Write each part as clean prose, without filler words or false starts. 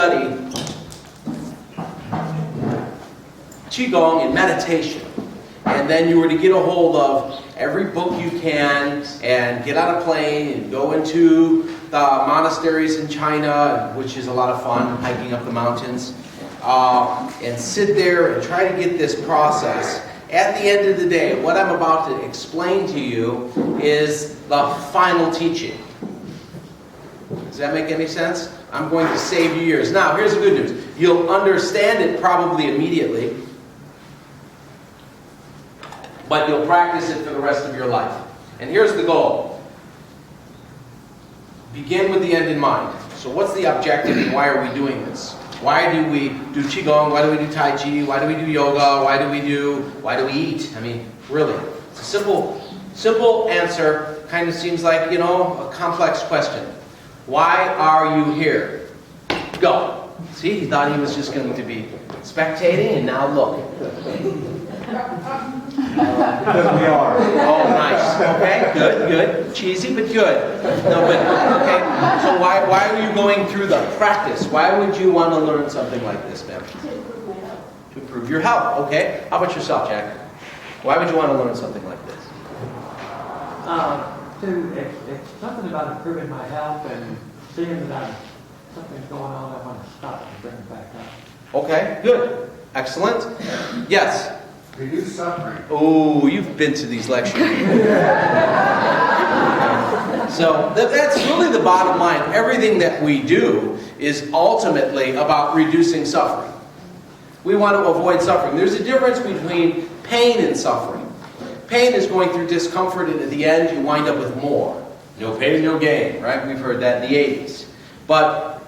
study Qigong and meditation, and then you were to get a hold of every book you can and get on a plane and go into the monasteries in China, which is a lot of fun, hiking up the mountains, and sit there and try to get this process. At the end of the day, what I'm about to explain to you is the final teaching. Does that make any sense? I'm going to save you years. Now, here's the good news. You'll understand it probably immediately, but you'll practice it for the rest of your life. And here's the goal. Begin with the end in mind. So what's the objective and why are we doing this? Why do we do Qigong? Why do we do Tai Chi? Why do we do yoga? Why do we eat? I mean, really. It's a simple answer. Kind of seems like, a complex question. Why are you here? Go. See, he thought he was just going to be spectating, and now look. Because we are. Oh, nice. Okay, good. Cheesy, but good. No, but, okay. So why are you going through the practice? Why would you want to learn something like this, ma'am? To improve my health. To improve your health. Okay. How about yourself, Jack? Why would you want to learn something like this? It's something about improving my health and seeing that something's going on, I want to stop and bring it back up. Okay, good. Excellent. Yes? Reduce suffering. Oh, you've been to these lectures. So that's really the bottom line. Everything that we do is ultimately about reducing suffering. We want to avoid suffering. There's a difference between pain and suffering. Pain is going through discomfort, and at the end you wind up with more. No pain, no gain, right? We've heard that in the 80s. But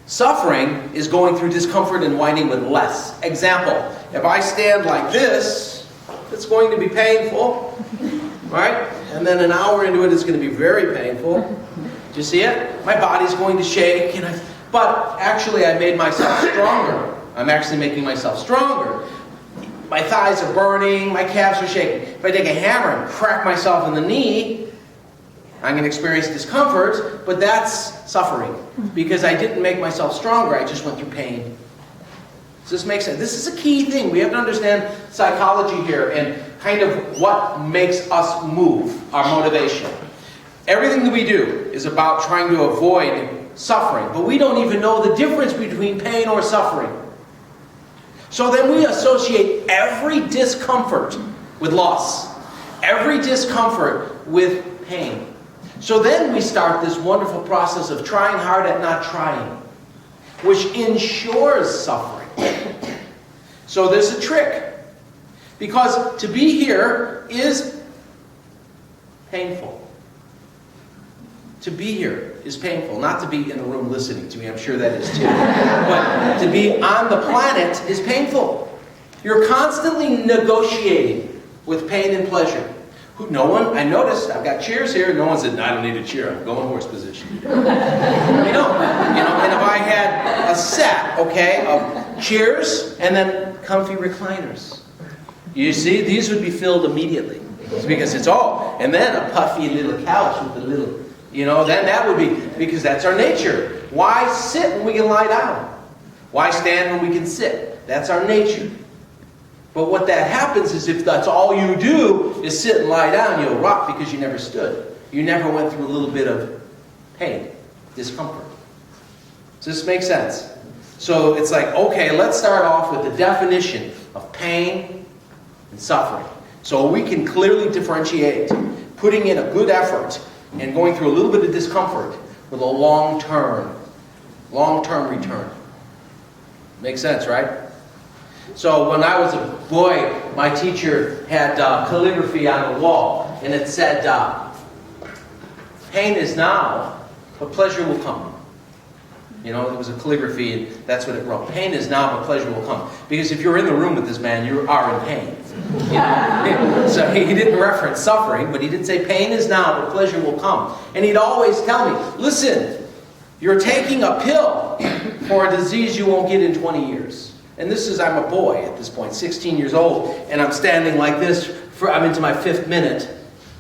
suffering is going through discomfort and winding with less. Example, if I stand like this, it's going to be painful, right? And then an hour into it, it's going to be very painful. Do you see it? My body's going to shake, but actually I made myself stronger. I'm actually making myself stronger. My thighs are burning, my calves are shaking. If I take a hammer and crack myself in the knee, I'm going to experience discomfort, but that's suffering. Because I didn't make myself stronger, I just went through pain. Does this make sense? This is a key thing. We have to understand psychology here and kind of what makes us move, our motivation. Everything that we do is about trying to avoid suffering, but we don't even know the difference between pain or suffering. So then we associate every discomfort with loss, every discomfort with pain. So then we start this wonderful process of trying hard at not trying, which ensures suffering. So there's a trick, because to be here is painful. To be here is painful. Not to be in the room listening to me, I'm sure that is too. But to be on the planet is painful. You're constantly negotiating with pain and pleasure. No one, I noticed, I've got chairs here, no one said, no, I don't need a chair, I'm going horse position. And if I had a set, okay, of chairs and then comfy recliners. You see, these would be filled immediately. It's because it's all, and then a puffy little couch with a little, then that would be, because that's our nature. Why sit when we can lie down? Why stand when we can sit? That's our nature. But what that happens is if that's all you do is sit and lie down, you'll rot because you never stood. You never went through a little bit of pain, discomfort. Does this make sense? So it's like, okay, let's start off with the definition of pain and suffering. So we can clearly differentiate putting in a good effort and going through a little bit of discomfort with a long-term return. Makes sense, right? So when I was a boy, my teacher had calligraphy on the wall, and it said, pain is now, but pleasure will come. It was a calligraphy, and that's what it wrote. Pain is now, but pleasure will come. Because if you're in the room with this man, you are in pain. So he didn't reference suffering, but he did say pain is now, but pleasure will come. And he'd always tell me, listen, you're taking a pill for a disease you won't get in 20 years. And I'm a boy at this point, 16 years old, and I'm standing like this, I'm into my 5th minute,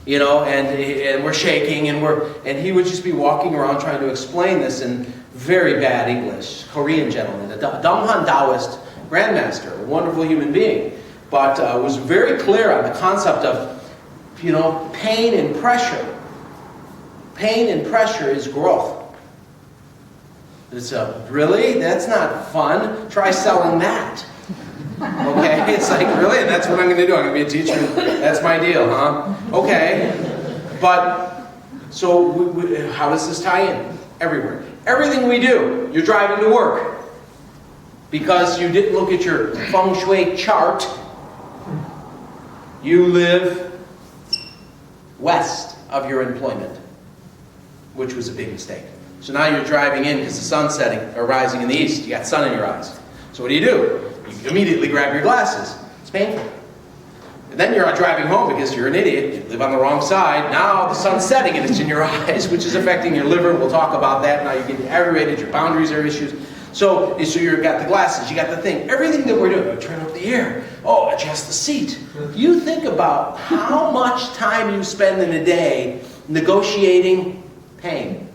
and we're shaking, and he would just be walking around trying to explain this, and very bad English, Korean gentleman, a Damhan Taoist grandmaster, a wonderful human being, but was very clear on the concept of, pain and pressure. Pain and pressure is growth. It's really? That's not fun. Try selling that. Okay? It's like, really? And that's what I'm going to do. I'm going to be a teacher. That's my deal, huh? Okay. But, so how does this tie in? Everywhere. Everything we do, you're driving to work. Because you didn't look at your feng shui chart, you live west of your employment, which was a big mistake. So now you're driving in because the sun's setting or rising in the east. You got sun in your eyes. So what do? You immediately grab your glasses. It's painful. And then you're driving home because you're an idiot. You live on the wrong side. Now the sun's setting and it's in your eyes, which is affecting your liver. We'll talk about that. Now you're getting aggravated. Your boundaries are issues. So you've got the glasses. You got the thing. Everything that we're doing. Oh, turn up the air. Oh, adjust the seat. You think about how much time you spend in a day negotiating pain.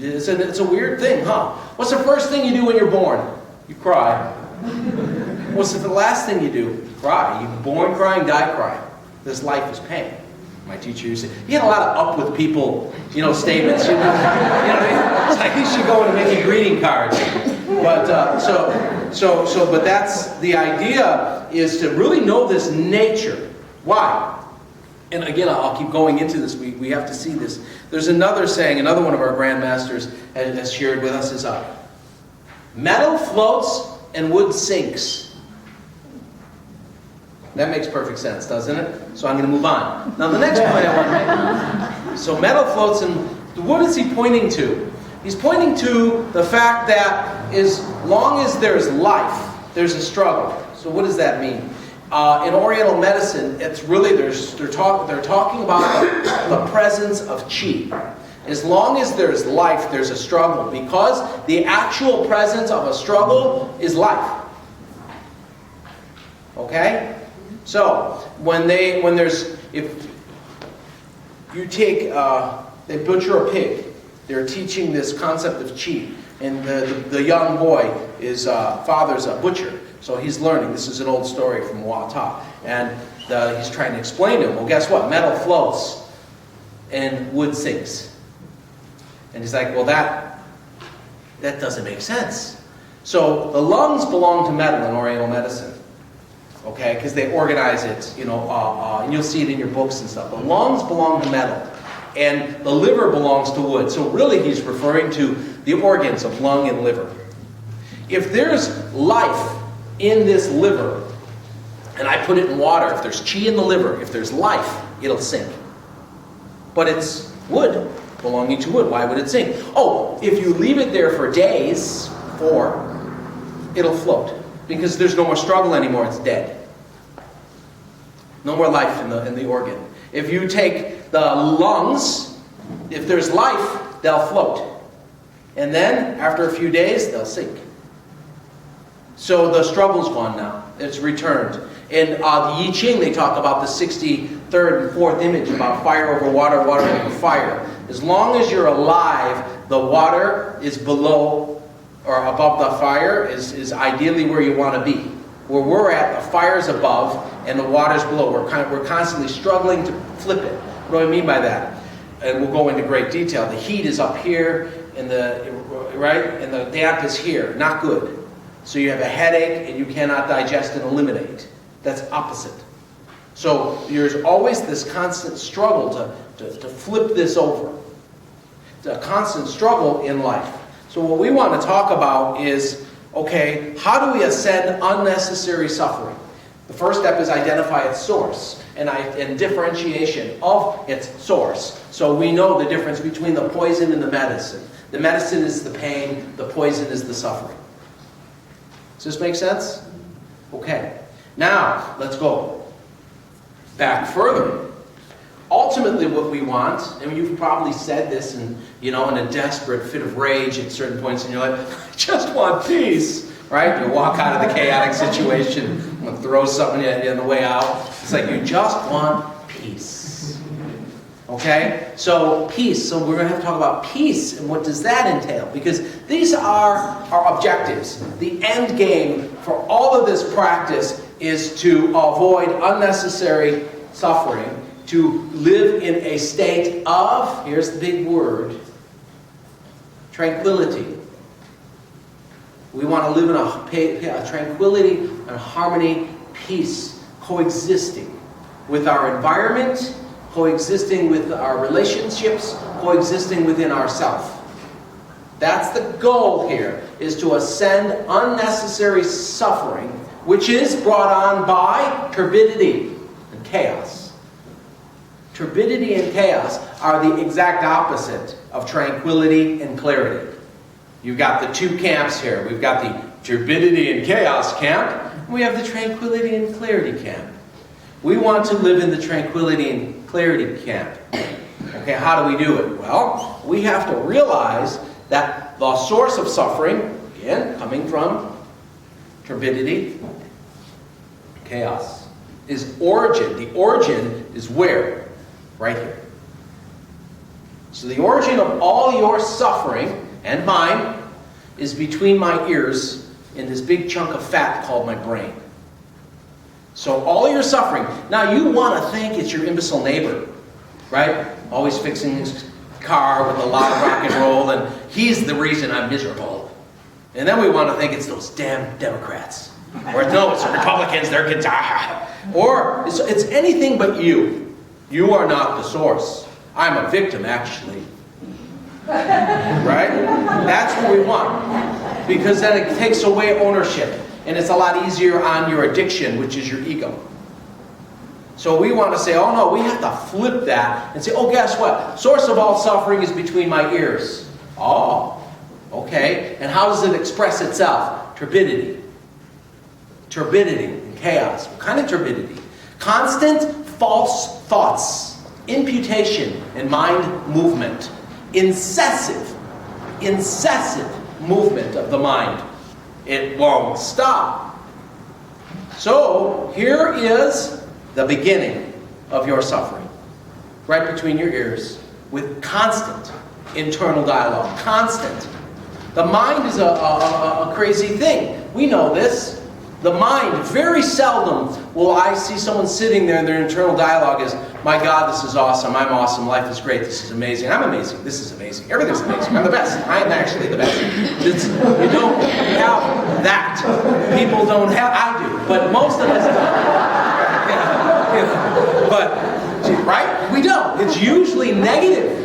It's a weird thing, huh? What's the first thing you do when you're born? You cry. What's the last thing you do? Cry. You're born crying, die crying. This life is pain. My teacher used to say, he had a lot of up with people, statements. You know what I mean? It's like he should go and make greeting cards. But but that's the idea, is to really know this nature. Why? And again, I'll keep going into this. We have to see this. There's another saying, another one of our grandmasters has shared with us is, metal floats and wood sinks. That makes perfect sense, doesn't it? So I'm going to move on. Now the next point I want to make. So metal floats and what is he pointing to? He's pointing to the fact that as long as there's life, there's a struggle. So what does that mean? In Oriental medicine, it's really they're talking about the presence of qi. As long as there's life, there's a struggle, because the actual presence of a struggle is life. Okay? So if you take they butcher a pig, they're teaching this concept of qi, and the young boy is father's a butcher. So he's learning. This is an old story from Wata. And he's trying to explain to him, well, guess what? Metal floats and wood sinks. And he's like, well, that doesn't make sense. So the lungs belong to metal in Oriental medicine. Okay? Because they organize it, and you'll see it in your books and stuff. The lungs belong to metal. And the liver belongs to wood. So really he's referring to the organs of lung and liver. If there's life in this liver, and I put it in water, if there's qi in the liver, if there's life, it'll sink. But it's wood belonging to wood. Why would it sink? Oh, if you leave it there for days, it'll float. Because there's no more struggle anymore, it's dead. No more life in the organ. If you take the lungs, if there's life, they'll float. And then, after a few days, they'll sink. So the struggle's gone now. It's returned. In the I Ching, they talk about the 63rd and 4th image about fire over water, water over fire. As long as you're alive, the water is below or above the fire is ideally where you want to be. Where we're at, the fire's above and the water's below. We're constantly struggling to flip it. What do I mean by that? And we'll go into great detail. The heat is up here, and the damp is here. Not good. So you have a headache and you cannot digest and eliminate. That's opposite. So there's always this constant struggle to flip this over. It's a constant struggle in life. So what we want to talk about is, okay, how do we ascend unnecessary suffering? The first step is identify its source and differentiation of its source. So we know the difference between the poison and the medicine. The medicine is the pain, the poison is the suffering. Does this make sense? Okay. Now, let's go back further. Ultimately, what we want, and you've probably said this in a desperate fit of rage at certain points in your life, I just want peace, right? You walk out of the chaotic situation, and throw something at you on the way out. It's like you just want peace. Okay? So peace. So we're going to have to talk about peace and what does that entail? Because these are our objectives. The end game for all of this practice is to avoid unnecessary suffering, to live in a state of, here's the big word, tranquility. We want to live in a tranquility and harmony, peace, coexisting with our environment, coexisting with our relationships, coexisting within ourselves. That's the goal here, is to ascend unnecessary suffering, which is brought on by turbidity and chaos. Turbidity and chaos are the exact opposite of tranquility and clarity. You've got the two camps here. We've got the turbidity and chaos camp, and we have the tranquility and clarity camp. We want to live in the tranquility and clarity camp. Okay, how do we do it? Well, we have to realize that the source of suffering, again, coming from turbidity, chaos, is origin. The origin is where? Right here. So the origin of all your suffering, and mine, is between my ears in this big chunk of fat called my brain. So all your suffering, now you want to think it's your imbecile neighbor, right? Always fixing his car with a lot of rock and roll, and he's the reason I'm miserable. And then we want to think it's those damn Democrats. Or no, it's the Republicans, they're kids. Or it's anything but you. You are not the source. I'm a victim, actually. Right? That's what we want. Because then it takes away ownership. And it's a lot easier on your addiction, which is your ego. So we want to say, oh no, we have to flip that and say, oh, guess what? Source of all suffering is between my ears. Oh, okay. And how does it express itself? Turbidity. Turbidity and chaos. What kind of turbidity? Constant false thoughts, imputation, and mind movement. Incessive movement of the mind. It won't stop. So here is the beginning of your suffering. Right between your ears, with constant internal dialogue. Constant. The mind is a crazy thing. We know this. The mind, very seldom will I see someone sitting there and their internal dialogue is, my God, this is awesome, I'm awesome, life is great, this is amazing, I'm amazing, this is amazing, everything's amazing, I'm the best, I am actually the best. You don't have that. People don't have, I do, but most of us don't. But, right? We don't. It's usually negative.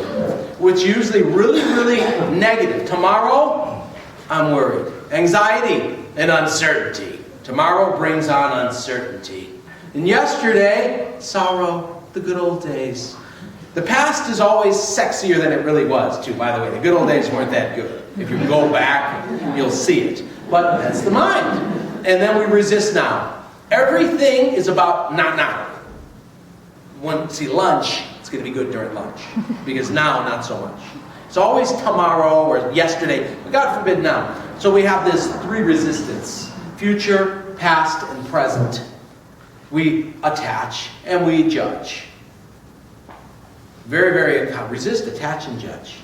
It's usually really, really negative. Tomorrow, I'm worried. Anxiety and uncertainty. Tomorrow brings on uncertainty. And yesterday, sorrow, the good old days. The past is always sexier than it really was, too, by the way. The good old days weren't that good. If you go back, you'll see it. But that's the mind. And then we resist now. Everything is about not now. See, lunch, it's going to be good during lunch. Because now, not so much. It's always tomorrow or yesterday. But God forbid now. So we have this three resistance. Future, past, and present. We attach and we judge. Very, very resist, attach, and judge.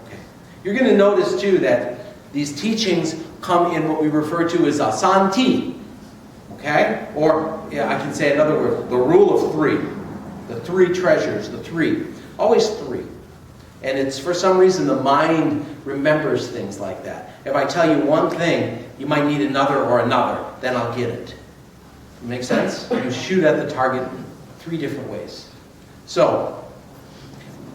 Okay. You're going to notice too that these teachings come in what we refer to as a santi. Okay? Or, yeah, I can say another word, the rule of three. The three treasures, the three. Always three. And it's for some reason the mind remembers things like that. If I tell you one thing, you might need another or another, then I'll get it. Make sense? You shoot at the target three different ways. So,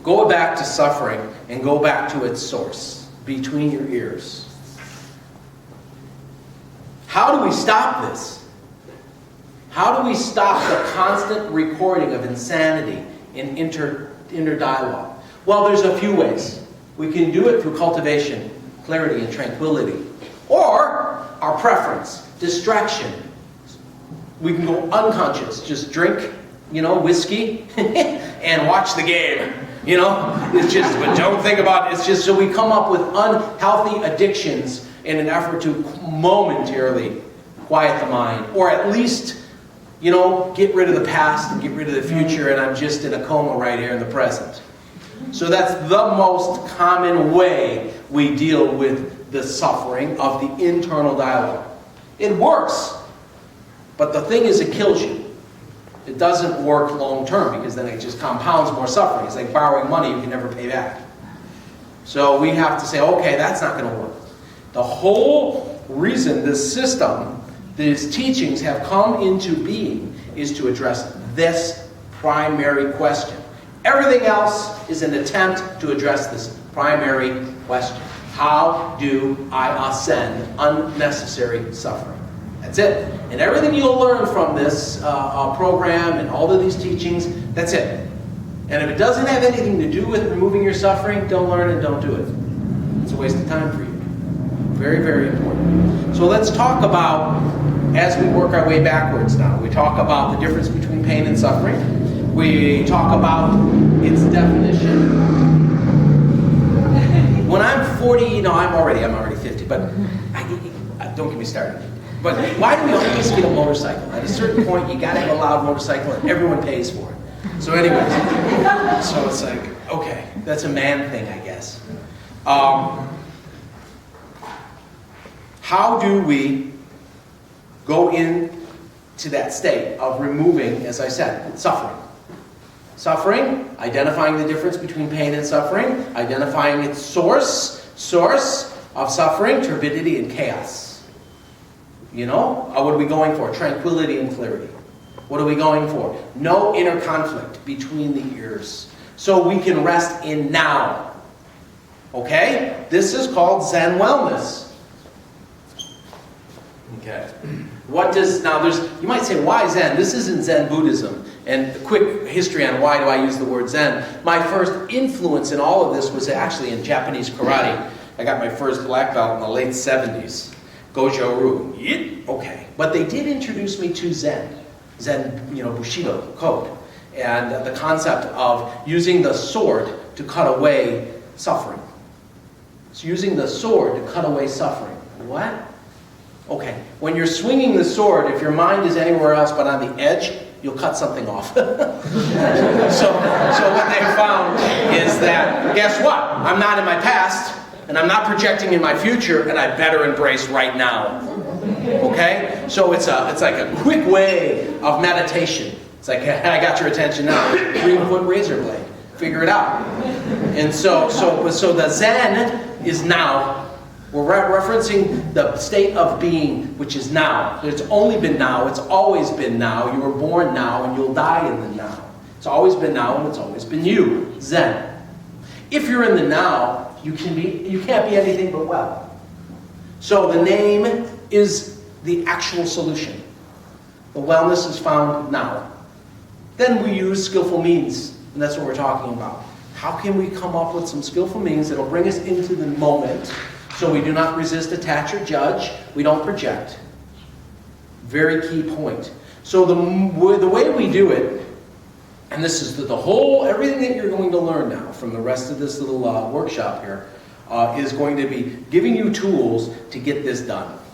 go back to suffering and go back to its source, between your ears. How do we stop this? How do we stop the constant recording of insanity in inner dialogue? Well, there's a few ways. We can do it through cultivation, clarity, and tranquility. Or our preference, distraction. We can go unconscious. Just drink, whiskey and watch the game. It's just, but don't think about it. It's just so we come up with unhealthy addictions in an effort to momentarily quiet the mind. Or at least, you know, get rid of the past and get rid of the future, and I'm just in a coma right here in the present. So that's the most common way we deal with the suffering of the internal dialogue. It works, but the thing is, it kills you. It doesn't work long term, because then it just compounds more suffering. It's like borrowing money you can never pay back. So we have to say, okay, that's not going to work. The whole reason this system, these teachings have come into being is to address this primary question. Everything else is an attempt to address this primary question. How do I ascend unnecessary suffering? That's it. And everything you'll learn from this program and all of these teachings, that's it. And if it doesn't have anything to do with removing your suffering, don't learn and don't do it. It's a waste of time for you. Very, very important. So let's talk about, as we work our way backwards now, we talk about the difference between pain and suffering. We talk about its definition. When I'm 40, I'm already 50, but don't get me started. But why do we always get a motorcycle? At a certain point, you got to have a loud motorcycle, and everyone pays for it. So anyways, so it's like, okay, that's a man thing, I guess. How do we go into that state of removing, as I said, suffering? Suffering, identifying the difference between pain and suffering, identifying its source of suffering, turbidity and chaos. You know, what are we going for? Tranquility and clarity. What are we going for? No inner conflict between the ears. So we can rest in now. Okay? This is called Zen Wellness. Okay. You might say, why Zen? This isn't Zen Buddhism. And a quick history on why do I use the word Zen. My first influence in all of this was actually in Japanese karate. I got my first black belt in the late 70s. Gojo-ryu. Okay. But they did introduce me to Zen. Zen, Bushido code. And the concept of using the sword to cut away suffering. So using the sword to cut away suffering. What? Okay. When you're swinging the sword, if your mind is anywhere else but on the edge, you'll cut something off. So what they found is that, guess what? I'm not in my past, and I'm not projecting in my future, and I better embrace right now. Okay? So it's like a quick way of meditation. It's like, I got your attention now. 3-foot razor blade. Figure it out. And so the Zen is now. We're referencing the state of being, which is now. It's only been now. It's always been now. You were born now, and you'll die in the now. It's always been now, and it's always been you. Zen. If you're in the now, you can't be anything but well. So the name is the actual solution. The wellness is found now. Then we use skillful means, and that's what we're talking about. How can we come up with some skillful means that will bring us into the moment, so we do not resist, attach, or judge. We don't project. Very key point. So the way we do it, and this is everything that you're going to learn now from the rest of this little workshop here, is going to be giving you tools to get this done.